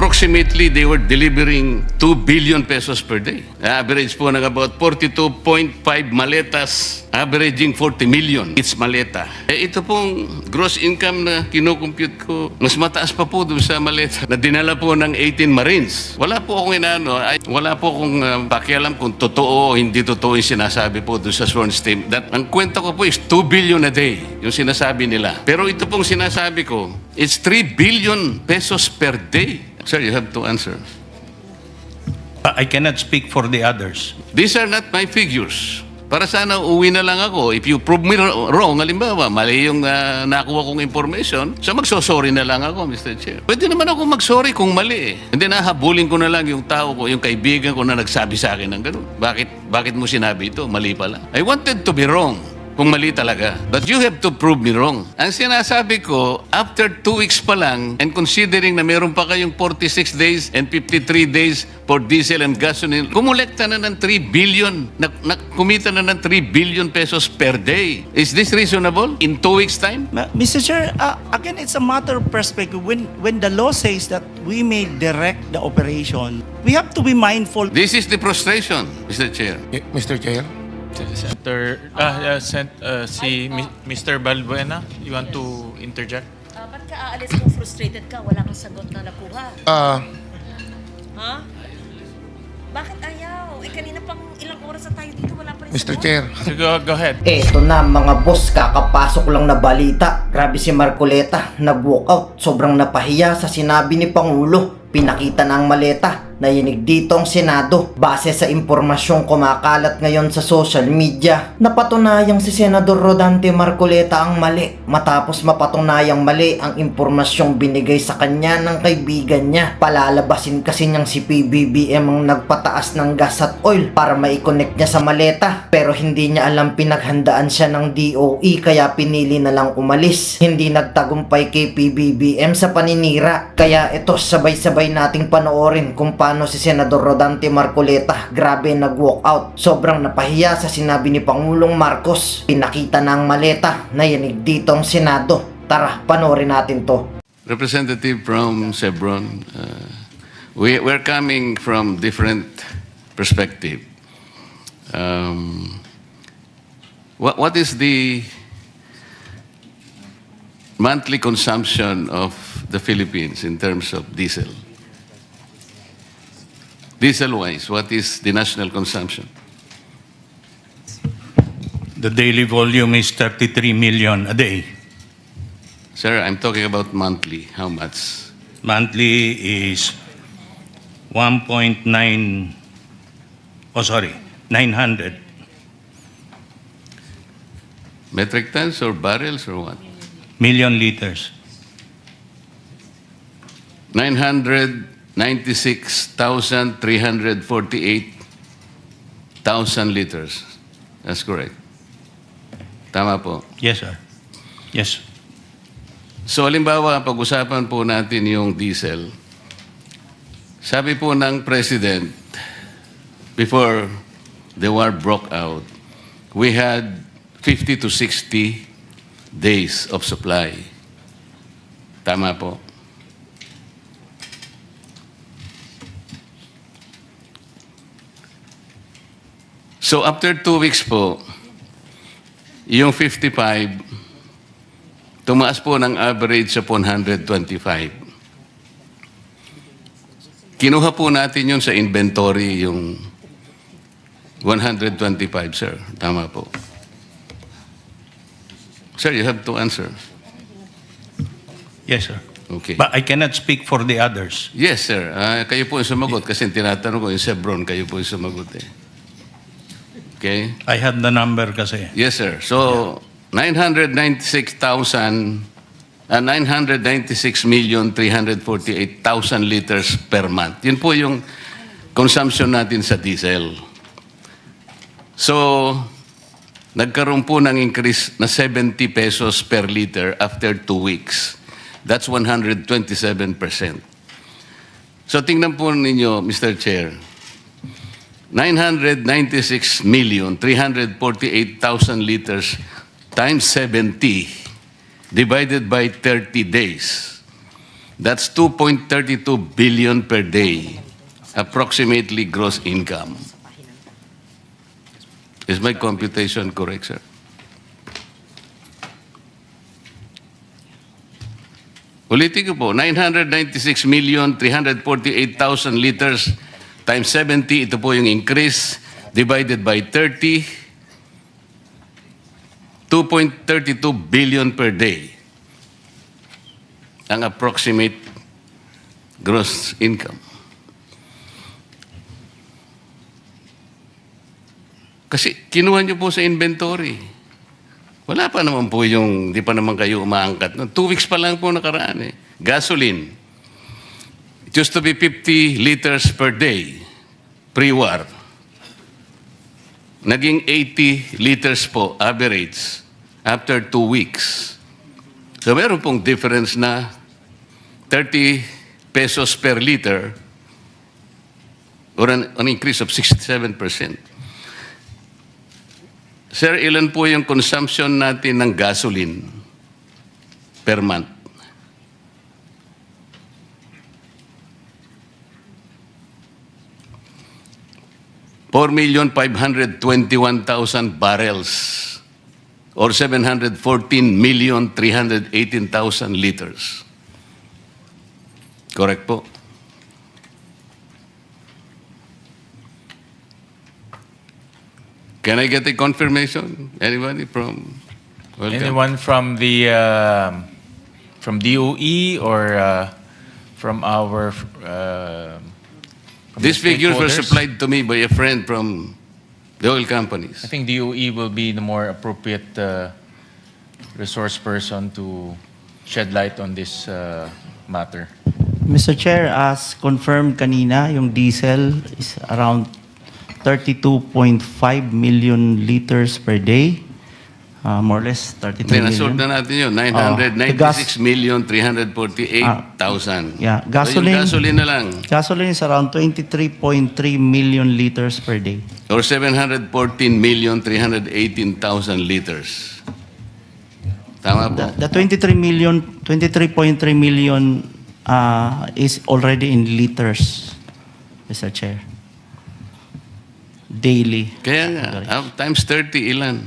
approximately they were delivering 2 billion pesos per day. Average po ng about 42.5 maletas, averaging 40 million each maleta. Ito pong gross income na kinocompute ko, mas mataas pa po doon sa maleta na dinala po ng 18 Marines. Wala po akong wala po akong pakialam kung totoo o hindi totoo yung sinasabi po doon sa sworn statement. Ang kwenta ko po is 2 billion a day yung sinasabi nila. Pero ito pong sinasabi ko, it's 3 billion pesos per day. Sir, you have to answer. I cannot speak for the others. These are not my figures. Para sana uwi na lang ako. If you prove me wrong, halimbawa, mali yung nakuha kong information, so magsosorry na lang ako, Mr. Chair. Pwede naman ako magsorry kung mali eh. Hindi na habulin ko na lang yung tao ko, yung kaibigan ko na nagsabi sa akin ng gano'n. Bakit mo sinabi ito? Mali pala. I wanted to be wrong. Kung mali talaga. But you have to prove me wrong. Ang sinasabi ko, after 2 weeks pa lang, and considering na meron pa kayong 46 days and 53 days for diesel and gasoline, kumulekta na ng 3 billion, kumita na ng 3 billion pesos per day. Is this reasonable in 2 weeks' time? Mr. Chair, again, it's a matter of perspective. When the law says that we may direct the operation, we have to be mindful. This is the frustration, Mr. Chair. Mr. Chair? Mr. Balbuena, you want to interject? Ba't ka aalis kung frustrated ka? Wala kang sagot na nakuha. Ha? Bakit ayaw? Kanina pang ilang oras na tayo dito, wala pa rin Mr. sagot. Chair. So go ahead. Eto na mga boss, kakapasok lang na balita. Grabe si Marcoleta, nag-walkout. Sobrang napahiya sa sinabi ni Pangulo. Pinakita na ang maleta. Nayinig dito ang Senado. Base sa impormasyong kumakalat ngayon sa social media, napatunayang si Senador Rodante Marcoleta ang mali matapos mapatunayang mali ang impormasyong binigay sa kanya ng kaibigan niya. Palalabasin kasi niyang si PBBM ang nagpataas ng gas at oil para mai-connect niya sa maleta, pero hindi niya alam pinaghandaan siya ng DOE kaya pinili na lang umalis. Hindi nagtagumpay kay PBBM sa paninira, kaya ito sabay-sabay nating panoorin kung paano si Senador Rodante Marcoleta grabe nag-walkout. Sobrang napahiya sa sinabi ni Pangulong Marcos. Pinakita na ang maleta. Nayanig dito ang Senado. Tara, panoorin natin to. Representative from Chevron, we're coming from different perspective. What is the monthly consumption of the Philippines in terms of diesel? Diesel-wise, what is the national consumption? The daily volume is 33 million a day. Sir, I'm talking about monthly. How much? Monthly is 900. Metric tons or barrels or what? Million liters. 996,348,000 liters. That's correct. Tama po. Yes, sir. Yes. So, halimbawa, pag-usapan po natin yung diesel. Sabi po ng President, before the war broke out, we had 50 to 60 days of supply. Tama po. So after 2 weeks po, yung 55, tumaas po ng average sa 125. Kinuha po natin yun sa inventory, yung 125, sir. Tama po. Sir, you have to answer. Yes, sir. Okay. But I cannot speak for the others. Yes, sir. Kayo po yung sumagot kasi tinatanong ko yung Chevron, kayo po yung sumagot eh. Okay? I had the number kasi. Yes, sir. So, 996,348,000 liters per month. Yun po yung consumption natin sa diesel. So, nagkaroon po ng increase na 70 pesos per liter after 2 weeks. That's 127%. So, tingnan po ninyo, Mr. Chair, 996,348,000 liters times 70 divided by 30 days. That's 2.32 billion per day, approximately gross income. Is my computation correct, sir? Ulitin ko po, 996,348,000 liters times 70, ito po yung increase, divided by 30, 2.32 billion per day ang approximate gross income. Kasi kinuha niyo po sa inventory. Wala pa naman po yung, di pa naman kayo umaangkat. 2 weeks pa lang po nakaraan eh. Gasoline. It used to be 50 liters per day, pre-war. Naging 80 liters po, average, after 2 weeks. So meron pong difference na 30 pesos per liter or an increase of 67%. Sir, ilan po yung consumption natin ng gasoline per month? $4,521,000 barrels or 714,318,000 liters. Correct po? Can I get a confirmation? Anybody from? Welcome. Anyone from the from DOE or from our from These the figures were stakeholders? supplied to me by a friend from the oil companies. I think DOE will be the more appropriate resource person to shed light on this matter. Mr. Chair, as confirmed kanina, yung diesel is around 32.5 million liters per day. More or less 33 Then, nasold million. na natin yun. the gas- 996,348,000. Yeah, So, gasoline. yung gasoline na lang. Gasoline is around 23.3 million liters per day. Or 714,318,000 liters. Tama po. The 23.3 million is already in liters, Mr. Chair. Daily. Kaya nga, times 30, ilan?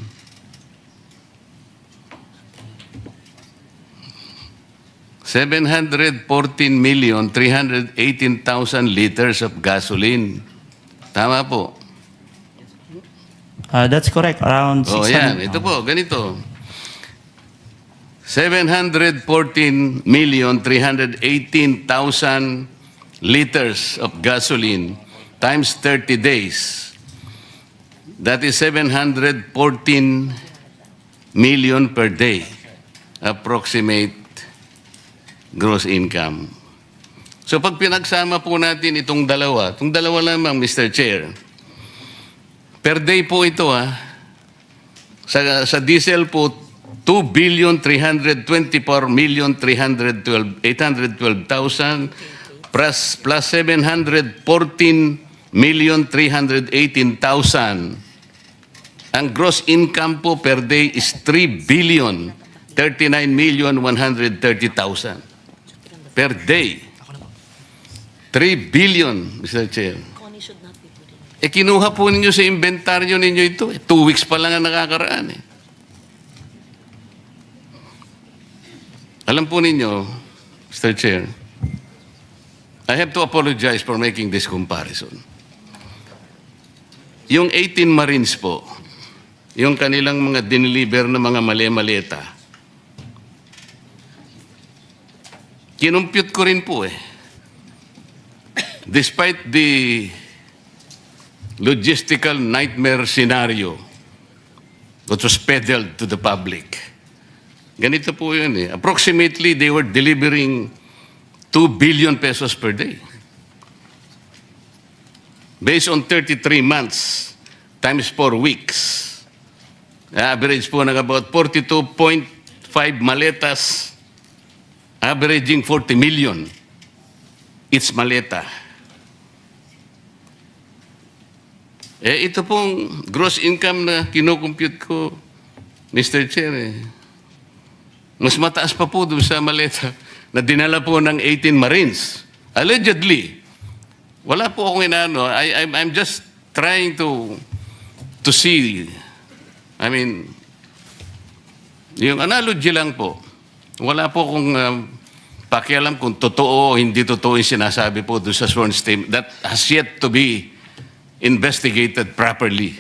$714,318,000 liters of gasoline. Tama po. That's correct. Around 600. Oh, yan. Ito po, ganito. 714,318,000 liters of gasoline times 30 days. That is 714 million per day. Approximate gross income. So pag pinagsama po natin itong dalawa lamang, Mr. Chair, per day po ito Sa diesel po, 2,324,812,000 plus 714,318,000. Ang gross income po per day is 3,039,130,000 per day. 3 billion, Mr. Chair. Connie should not be put in. Kinuha po ninyo sa inventaryo ninyo ito. 2 weeks pa lang ang nakakaraan Alam po ninyo, Mr. Chair, I have to apologize for making this comparison. Yung 18 Marines po, yung kanilang mga dineliver na mga mali-maleta, kinumpute ko rin po Despite the logistical nightmare scenario that was peddled to the public, ganito po yun Approximately, they were delivering 2 billion pesos per day. Based on 33 months times 4 weeks. Average po ng about 42.5 maletas, averaging 40 million. It's maleta. Ito pong gross income na kinocompute ko, Mr. Chair, mas mataas pa po doon sa maleta. na dinala po ng 18 Marines. Allegedly. Wala po akong inaano. I'm just trying to see. I mean, yung analogy lang po. Wala po akong pakialam kung totoo o hindi totoo yung sinasabi po doon sa sworn statement. That has yet to be investigated properly.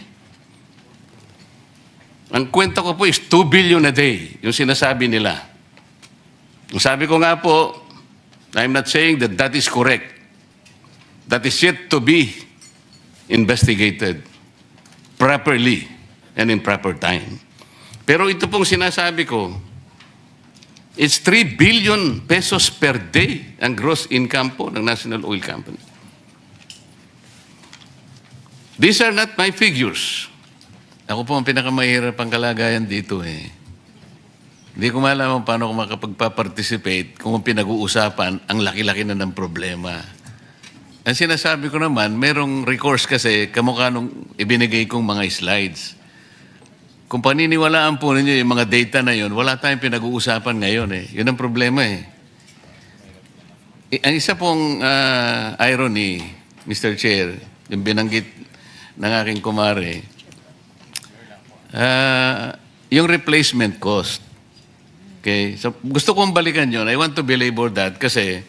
Ang kwento ko po is 2 billion a day, yung sinasabi nila. Ang sabi ko nga po, I'm not saying that that is correct. That is yet to be investigated properly and in proper time. Pero ito pong sinasabi ko, it's 3 billion pesos per day ang gross income po ng National Oil Company. These are not my figures. Ako po ang pinakamahirap ang kalagayan dito eh. Hindi ko malaman paano ko makapagpa-participate kung ang pinag-uusapan ang laki-laki na ng problema. Ang sinasabi ko naman, merong recourse kasi kamukha nung ibinigay kong mga slides. Kung paniniwalaan po ninyo yung mga data na yun, wala tayong pinag-uusapan ngayon eh. Yun ang problema eh. Ang isa pong irony, Mr. Chair, yung binanggit ng aking kumare, yung replacement cost. Okay? So, gusto kong balikan yun. I want to belabor that kasi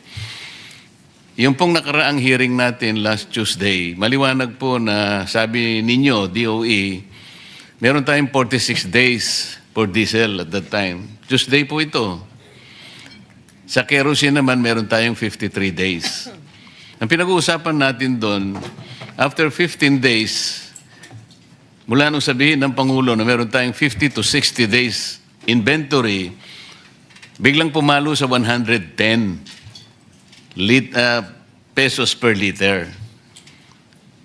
yung pong nakaraang hearing natin last Tuesday, maliwanag po na sabi ninyo, DOE, meron tayong 46 days for diesel at that time. Tuesday po ito. Sa kerosene naman, meron tayong 53 days. Ang pinag-uusapan natin doon, after 15 days, mula nung sabihin ng Pangulo na meron tayong 50 to 60 days inventory, biglang pumalo sa 110 pesos per liter.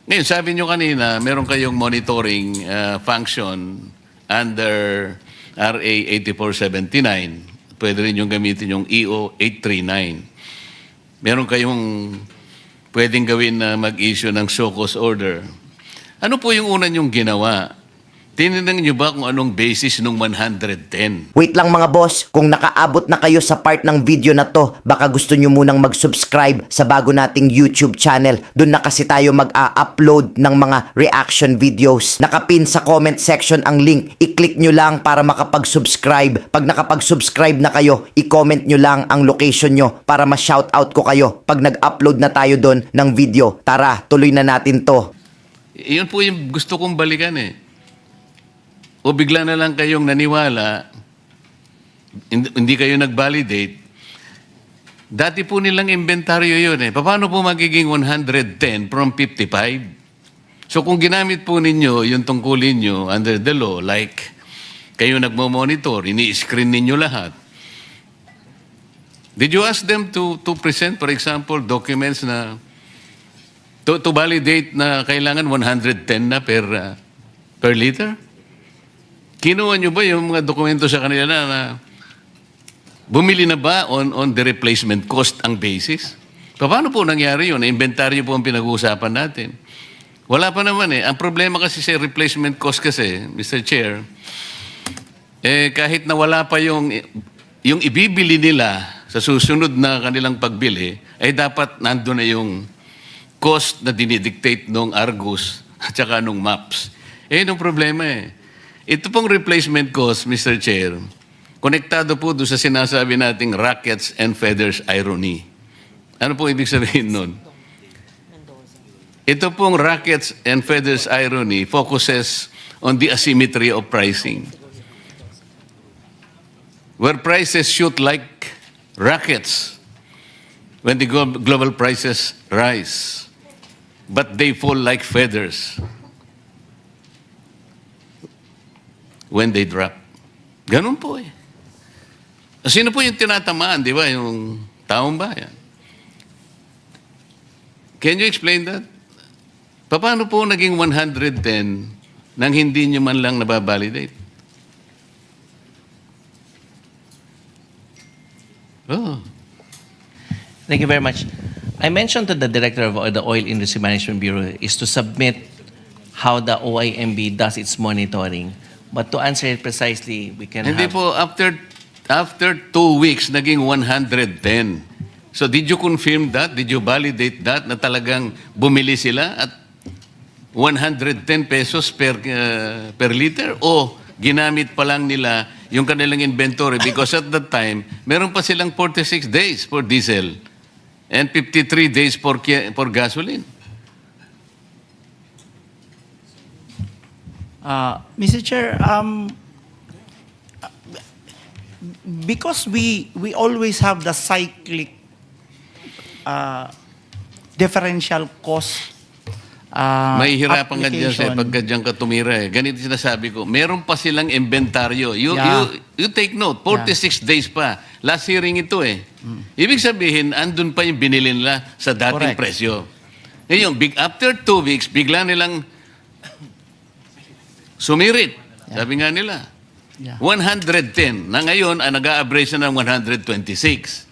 Ngayon, sabi nyo kanina, meron kayong monitoring function under RA 8479. Pwede rin yung gamitin yung EO 839. Meron kayong pwedeng gawin na mag-issue ng show cause order. Ano po yung una nyong ginawa? Tinignan nyo ba kung anong basis nung 110? Wait lang mga boss, kung nakaabot na kayo sa part ng video na to, baka gusto nyo munang mag-subscribe sa bago nating YouTube channel. Doon na kasi tayo mag-upload ng mga reaction videos. Nakapin sa comment section ang link. I-click nyo lang para makapag-subscribe. Pag nakapag-subscribe na kayo, i-comment nyo lang ang location nyo para ma-shoutout ko kayo pag nag-upload na tayo doon ng video. Tara, tuloy na natin to. Iyon po yung gusto kong balikan eh. O bigla na lang kayong naniwala, hindi kayo nag-validate, dati po nilang inventaryo yun eh. Paano po magiging 110 from 55? So kung ginamit po ninyo yung tungkulin nyo under the law, like kayo nagmo-monitor, ini-screen ninyo lahat, did you ask them to present, for example, documents na to validate na kailangan 110 na per liter? Kinuha nyo ba yung mga dokumento sa kanila na bumili na ba on the replacement cost ang basis? Paano po nangyari yun? Inventaryo po ang pinag-uusapan natin. Wala pa naman eh. Ang problema kasi sa replacement cost kasi, Mr. Chair, kahit na wala pa yung ibibili nila sa susunod na kanilang pagbili, ay dapat nandun na yung cost na dinidictate nung Argus at saka nung MAPS. Yun ang problema eh. Ito pong replacement cost, Mr. Chair, konektado po doon sa sinasabi nating rackets and feathers irony. Ano po ibig sabihin nun? Ito pong rackets and feathers irony focuses on the asymmetry of pricing. Where prices shoot like rockets when the global prices rise, but they fall like feathers when they drop. Ganun po eh. Sino po yung tinatamaan, di ba? Yung taong bayan. Can you explain that? Paano po naging 110 nang hindi nyo man lang nababalidate? Oh. Thank you very much. I mentioned to the director of the Oil Industry Management Bureau is to submit how the OIMB does its monitoring. But to answer it precisely, we can Hindi have... po, After 2 weeks, naging 110. So did you confirm that? Did you validate that na talagang bumili sila at 110 pesos per liter o ginamit pa lang nila yung kanilang inventory because at that time, meron pa silang 46 days for diesel and 53 days for gasoline. Mr. Chair, because we always have the cyclic differential cost Mahihirapan ka dyan application. pagka dyan ka tumira eh. Ganito sinasabi ko, meron pa silang inventaryo. Yeah. You take note, 46 days pa. Last hearing ito eh. Ibig sabihin, andun pa yung binili nila sa dating Correct. presyo. Ngayon, after 2 weeks, bigla nilang sumirit. Sabi nga nila. Yeah. 110. Na ngayon, nag-a-average na ng 126.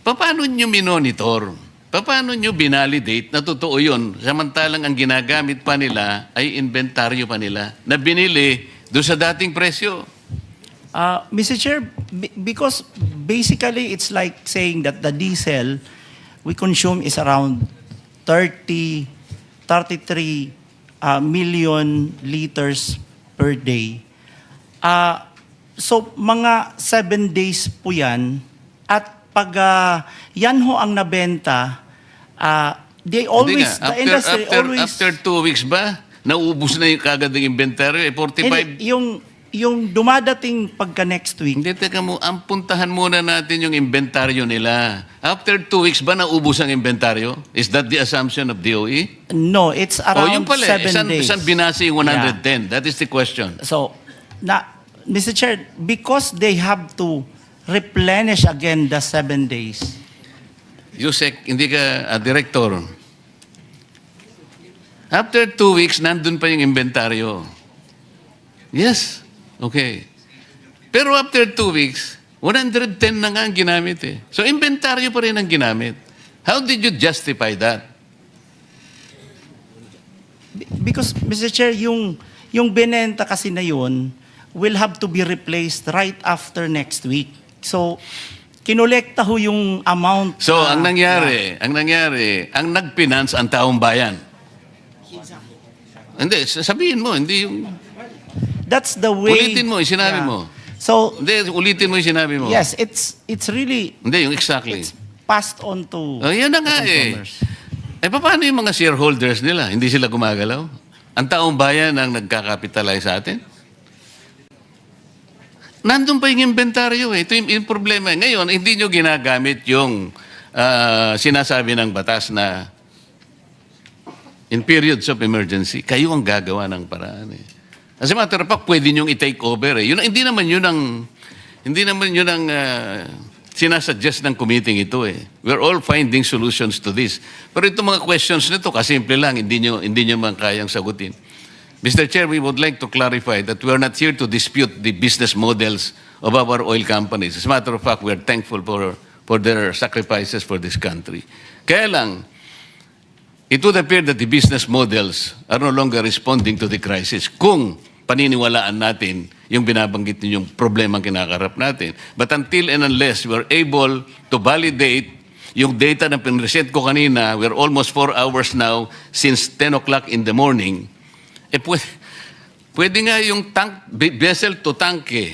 Paano nyo minonitor? Paano nyo binalidate na totoo yun? Samantalang ang ginagamit pa nila ay inventaryo pa nila na binili doon sa dating presyo. Mr. Chair, because basically it's like saying that the diesel we consume is around 33 million liters per day. So mga 7 days po yan at pag yan ho ang nabenta, they always, Hindi nga. the industry always... After 2 weeks ba, naubos na yung kagad ng inventaryo? 45... Hindi, yung dumadating pagka next week, Hindi, teka mo, ang puntahan muna natin yung inventaryo nila. After 2 weeks ba naubos ang inventaryo? Is that the assumption of DOE? no, it's Yung around pala, 7 days. Saan binasa yung 110? That is the question. So, Mr. Chair, because they have to replenish again the 7 days. Yusek, hindi ka director. After 2 weeks, nandun pa yung inventaryo. Yes. Okay. Pero after 2 weeks, 110 na nga ang ginamit eh. So, inventaryo pa rin ang ginamit. How did you justify that? Because, Mr. Chair, yung binenta kasi na yun will have to be replaced right after next week. So, kinolekta ho yung amount. So, ang nangyari, ang nag-finance ang taong bayan. Hindi, sabihin mo, hindi yung... That's the way. Ulitin mo, yung sinabi mo. So, Hindi, ulitin mo yung sinabi mo. yes, it's really Hindi, yung exactly. it's passed on to Oh, yan na nga the eh. consumers. Paano yung mga shareholders nila? Hindi sila gumagalaw? Ang taong bayan ang nagkakapitalize sa atin? Nandun pa yung inventaryo eh. Ito yung problema. Ngayon, hindi nyo ginagamit yung sinasabi ng batas na in periods of emergency, kayo ang gagawa ng paraan eh. As a matter of fact, pwede nyong i-take over eh. Hindi naman yun ang sinasuggest ng committee ito eh. We're all finding solutions to this. Pero itong mga questions nito, kasimple lang, hindi nyo man kayang sagutin. Mr. Chair, we would like to clarify that we are not here to dispute the business models of our oil companies. As a matter of fact, we are thankful for their sacrifices for this country. Kaya lang, it would appear that the business models are no longer responding to the crisis kung paniniwalaan natin yung binabanggit ninyong problema ang kinakarap natin. But until and unless we are able to validate yung data na pinresent ko kanina, we're almost 4 hours now since 10 o'clock in the morning, pwede nga yung vessel to tanke.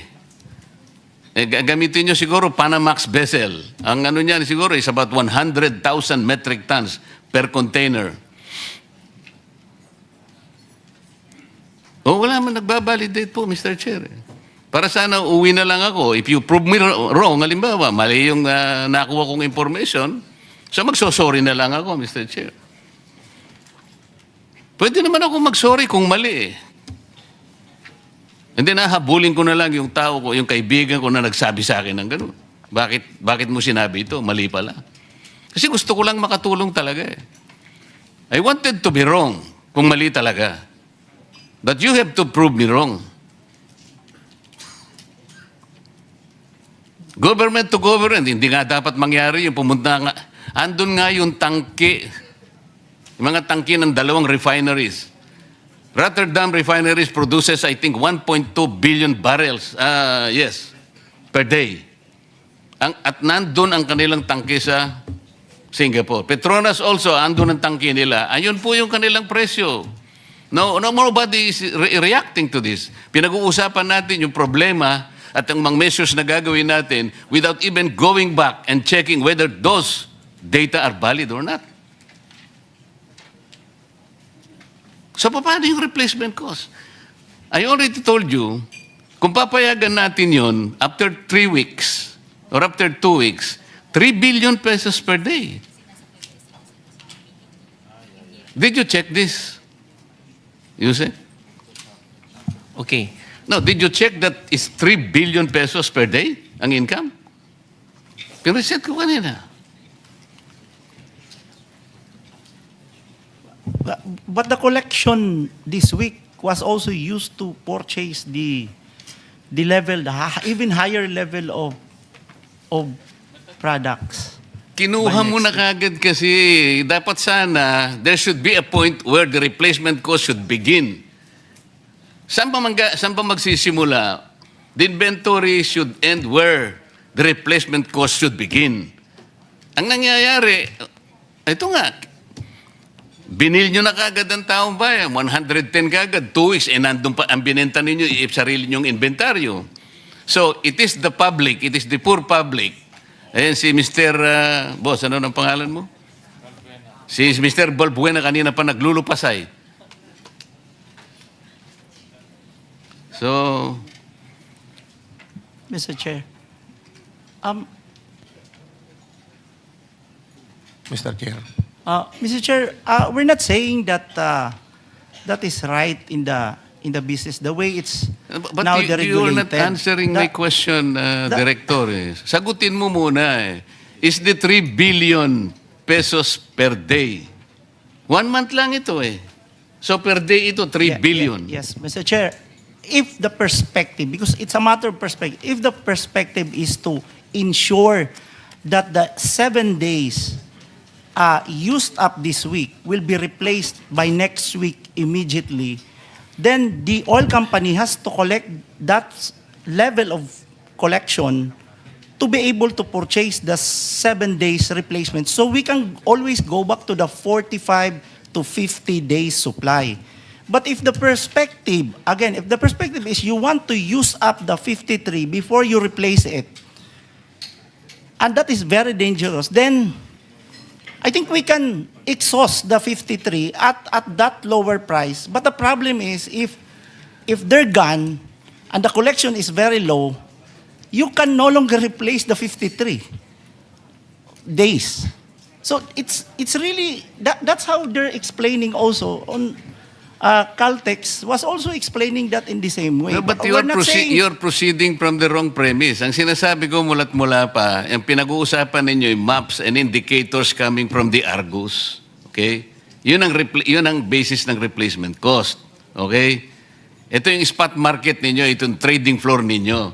Gamitin nyo siguro Panamax vessel. Ang ano niyan siguro is about 100,000 metric tons per container. Wala man nagbabalidate po, Mr. Chair. Para sana uwi na lang ako. If you prove me wrong, halimbawa, mali yung nakuha kong information, so magsosorry na lang ako, Mr. Chair. Pwede naman ako magsorry kung mali eh. Hindi na, habulin ko na lang yung tao ko, yung kaibigan ko na nagsabi sa akin ng gano'n. Bakit mo sinabi ito? Mali pala. Kasi gusto ko lang makatulong talaga eh. I wanted to be wrong kung mali talaga. But you have to prove me wrong. Government to government, hindi nga dapat mangyari yung pumunta nga. Andun nga yung tangke, yung mga tangke ng 2 refineries. Rotterdam refineries produces, I think, 1.2 billion barrels. Yes. per day. At nandun ang kanilang tangke sa Singapore. Petronas also, andun ang tangke nila. Ayun po yung kanilang presyo. No, nobody is reacting to this. Pinag-uusapan natin yung problema at ang mga measures na gagawin natin without even going back and checking whether those data are valid or not. So, paano yung replacement cost? I already told you, kung papayagan natin yon after 3 weeks or after 2 weeks, 3 billion pesos per day. Did you check this? You say? Okay. No, did you check that is 3 billion pesos per day ang income? Pireset ko kanina. But the collection this week was also used to purchase the level, even higher level of products. Kinuha mo na kagad kasi dapat sana there should be a point where the replacement cost should begin. Saan pa magsisimula? The inventory should end where the replacement cost should begin. Ang nangyayari, ito nga, binil nyo na kagad ang taong bayan, 110 kagad, 2 weeks, nandun pa ang binenta ninyo, sarili nyong inventaryo. So, it is the public, it is the poor public. Ayan si Mr. Boss, ano ang pangalan mo? Si Mr. Balbuena kanina pa naglulupasay. So, Mr. Chair, Mr. Chair. Mr. Chair, we're not saying that that is right in the business the way it's but now you are deregulated. not answering my question, Director. Sagutin mo muna eh. Is the 3 billion pesos per day? 1 month lang ito eh. So per day ito, 3 billion. Yes, Mr. Chair. If the perspective, because it's a matter of perspective, if the perspective is to ensure that the 7 days used up this week will be replaced by next week immediately, then the oil company has to collect that level of collection to be able to purchase the 7 days replacement. So we can always go back to the 45 to 50 days supply. But if the perspective, again, if the perspective is you want to use up the 53 before you replace it, and that is very dangerous, then I think we can exhaust the 53 at that lower price. But the problem is if they're gone and the collection is very low, you can no longer replace the 53 days. So it's really that's how they're explaining also on Caltex was also explaining that in the same way. No, but we're not saying you're proceeding from the wrong premise. Ang sinasabi ko mula't mula pa, ang pinag-uusapan ninyo yung maps and indicators coming from the Argus. Okay? Yun ang basis ng replacement cost. Okay? Ito yung spot market ninyo, ito yung trading floor ninyo.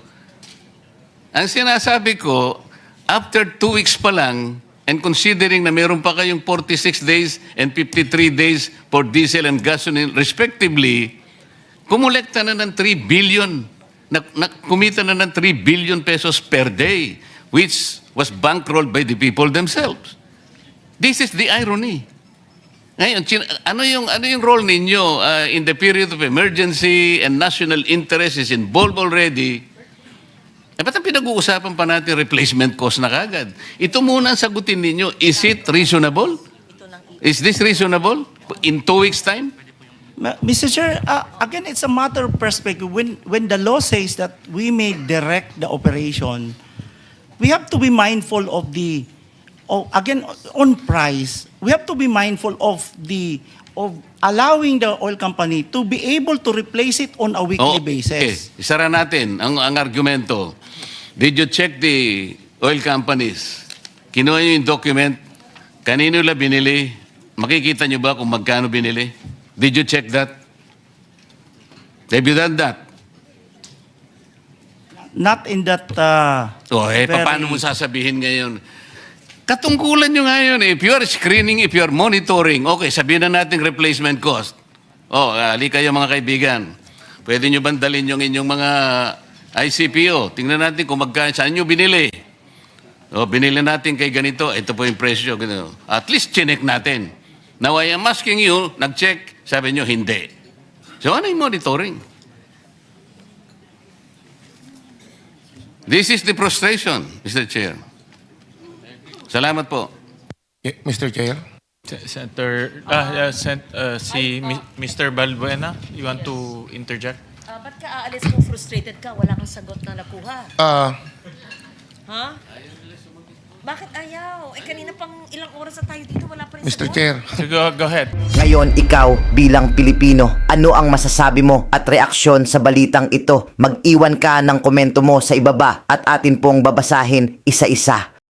Ang sinasabi ko, after 2 weeks pa lang, and considering na meron pa kayong 46 days and 53 days for diesel and gasoline respectively, kumulekta na ng 3 billion, kumita na ng 3 billion pesos per day, which was bankrolled by the people themselves. This is the irony. Ngayon, ano yung role ninyo in the period of emergency and national interest is involved already? Ba't ang pinag-uusapan pa natin replacement cost na kagad? Ito muna ang sagutin ninyo. Is it reasonable? Is this reasonable? In 2 weeks' time? Mr. Chair, again, it's a matter of perspective. When the law says that we may direct the operation, we have to be mindful of again, on price, we have to be mindful of allowing the oil company to be able to replace it on a weekly basis. Okay. Isara natin ang argumento. Did you check the oil companies? Kinuha nyo yung document? Kanino nila binili? Makikita nyo ba kung magkano binili? Did you check that? Have you done that? Not in that Paano mo sasabihin ngayon? Katungkulan nyo ngayon, if you are screening, if you are monitoring, okay, sabihin na natin replacement cost. Ali kayo mga kaibigan. Pwede nyo bandalin yung inyong mga ICPO. Tingnan natin kung magkano, saan nyo binili. O, binili natin kay ganito, ito po yung presyo. Ganito. At least chinek natin. Now, I am asking you, nag-check, sabi nyo, hindi. So, ano yung monitoring? This is the frustration, Mr. Chair. Salamat po. Mr. Chair. Senator, Mr. Balbuena, you want to interject? Ba't ka aalis kung frustrated ka? Wala kang sagot na nakuha. Ha? Bakit ayaw? Kanina pang ilang oras na tayo dito, wala pa rin Mr. sagot. Chair. So go ahead. Ngayon, ikaw bilang Pilipino, ano ang masasabi mo at reaksyon sa balitang ito? Mag-iwan ka ng komento mo sa ibaba at atin pong babasahin isa-isa.